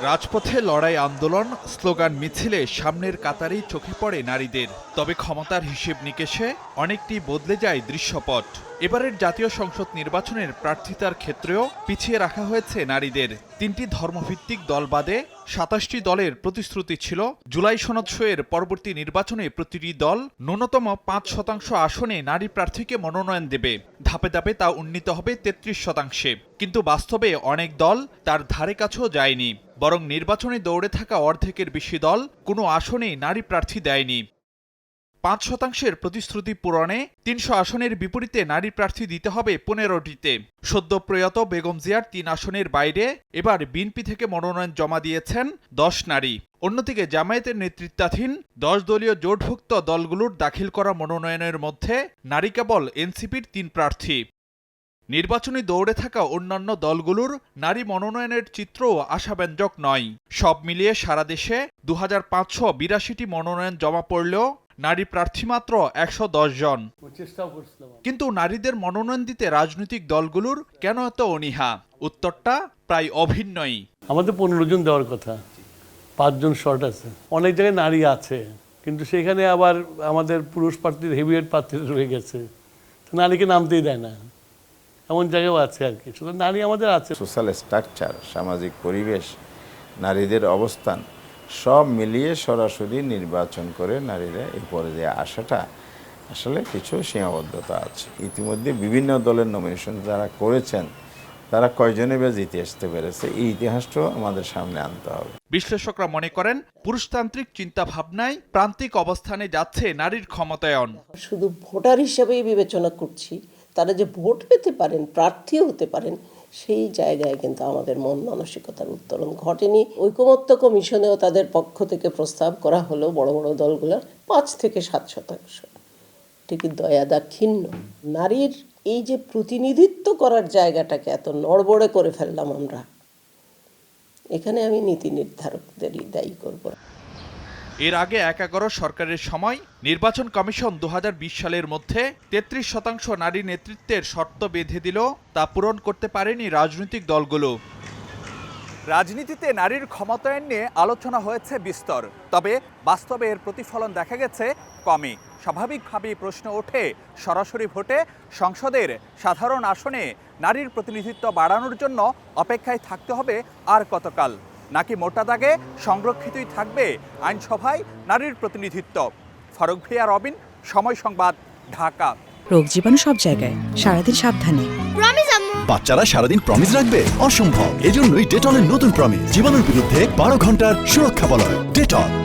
রাজপথে লড়াই, আন্দোলন, স্লোগান, মিছিলে সামনের কাতারেই চোখে পড়ে নারীদের। তবে ক্ষমতার হিসেব নিকেশে অনেকটি বদলে যায় দৃশ্যপট। এবারের জাতীয় সংসদ নির্বাচনের প্রার্থিতার ক্ষেত্রেও পিছিয়ে রাখা হয়েছে নারীদের। ৩টি ধর্মভিত্তিক দল বাদে ২৭টি দলের প্রতিশ্রুতি ছিল জুলাই সনদ সইয়ের পরবর্তী নির্বাচনে প্রতিটি দল ন্যূনতম ৫% আসনে নারী প্রার্থীকে মনোনয়ন দেবে। ধাপে ধাপে তা উন্নীত হবে ৩৩%। কিন্তু বাস্তবে অনেক দল তার ধারে কাছেও যায়নি, বরং নির্বাচনে দৌড়ে থাকা অর্ধেকের বেশি দল কোনো আসনেই নারী প্রার্থী দেয়নি। ৫% প্রতিশ্রুতি পূরণে ৩০০ আসনের বিপরীতে নারী প্রার্থী দিতে হবে ১৫টিতে। সদ্য প্রয়াত বেগম জিয়ার ৩ আসনের বাইরে এবার বিএনপি থেকে মনোনয়ন জমা দিয়েছেন ১০ নারী। অন্যদিকে জামায়াতের নেতৃত্বাধীন ১০ দলীয় জোটভুক্ত দলগুলোর দাখিল করা মনোনয়নের মধ্যে নারী কেবল এনসিপির ৩ প্রার্থী। নির্বাচনী দৌড়ে থাকা অন্যান্য দলগুলোর নারী মনোনয়নের চিত্রও আশাব্যঞ্জক নয়। সব মিলিয়ে সারা দেশে ২৫৮২টি মনোনয়ন জমা পড়লেও নারী প্রার্থী মাত্র ১১০ জন। কিন্তু নারীদের মনোনয়ন দিতে রাজনৈতিক দলগুলোর কেন এত অনীহা? উত্তরটা প্রায় অভিন্নই। আমাদের ১৫ জন দেওয়ার কথা, ৫ জন শর্ট আছে। অনেক জায়গায় নারী আছে, কিন্তু সেখানে আবার আমাদের পুরুষ প্রার্থীর হেভিওয়েট প্রার্থী রয়ে গেছে, নারীকে নামতেই দেয় না, এমন জায়গাও আছে আর কি। শুধু নারী আমাদের আছে। সোশ্যাল স্ট্রাকচার, সামাজিক পরিবেশ, নারীদের অবস্থান সব মিলিয়ে সরাসরি নির্বাচন করে নারীরা এই পর্যায়ে আসাটা আসলে কিছু সীমাবদ্ধতা আছে। ইতিমধ্যে বিভিন্ন দলের নমিনেশন যারা করেছেন তারা কয়জনে বা জিতে আসতে পেরেছে, এই ইতিহাসটাও আমাদের সামনে আনতে হবে। বিশ্লেষকরা মনে করেন, পুরুষতান্ত্রিক চিন্তা ভাবনায় প্রান্তিক অবস্থানে যাচ্ছে নারীর ক্ষমতায়ন। শুধু ভোটার হিসেবেই বিবেচনা করছি, তারা যে ভোট পেতে পারেন, প্রার্থীও হতে পারেন, সেই জায়গায় কিন্তু আমাদের মন মানসিকতার উত্তরণ ঘটেনি। ঐকমত্য কমিশনেও তাদের পক্ষ থেকে প্রস্তাব করা হলো বড় বড় দলগুলোর ৫ থেকে ৭%। ঠিকই দয়া দাক্ষিণ্য। নারীর এই যে প্রতিনিধিত্ব করার জায়গাটাকে এত নড়বড়ে করে ফেললাম আমরা, এখানে আমি নীতি নির্ধারকদেরই দায়ী করব। এর আগে ১১ সরকারের সময় নির্বাচন কমিশন ২০২০ সালের মধ্যে ৩৩% নারী নেতৃত্বের শর্ত বেঁধে দিল, তা পূরণ করতে পারেনি রাজনৈতিক দলগুলো। রাজনীতিতে নারীর ক্ষমতায়ন নিয়ে আলোচনা হয়েছে বিস্তর, তবে বাস্তবে এর প্রতিফলন দেখা গেছে কমই। স্বাভাবিকভাবেই প্রশ্ন ওঠে, সরাসরি ভোটে সংসদের সাধারণ আসনে নারীর প্রতিনিধিত্ব বাড়ানোর জন্য অপেক্ষায় থাকতে হবে আর কতকাল? নাকি মোটা দাগে সংরক্ষিতই থাকবে আইনসভায় নারীর প্রতিনিধিত্ব? ফারুক ভিয়া, রবিন, সময় সংবাদ, ঢাকা। রোগ জীবাণু সব জায়গায়, সারাদিন সাবধানে। বাচ্চারা সারাদিন প্রমিস রাখবে? অসম্ভব। এজন্যই ডেটলের নতুন প্রমিস, জীবাণুর বিরুদ্ধে ১২ ঘন্টার সুরক্ষা বলয়। ডেটল।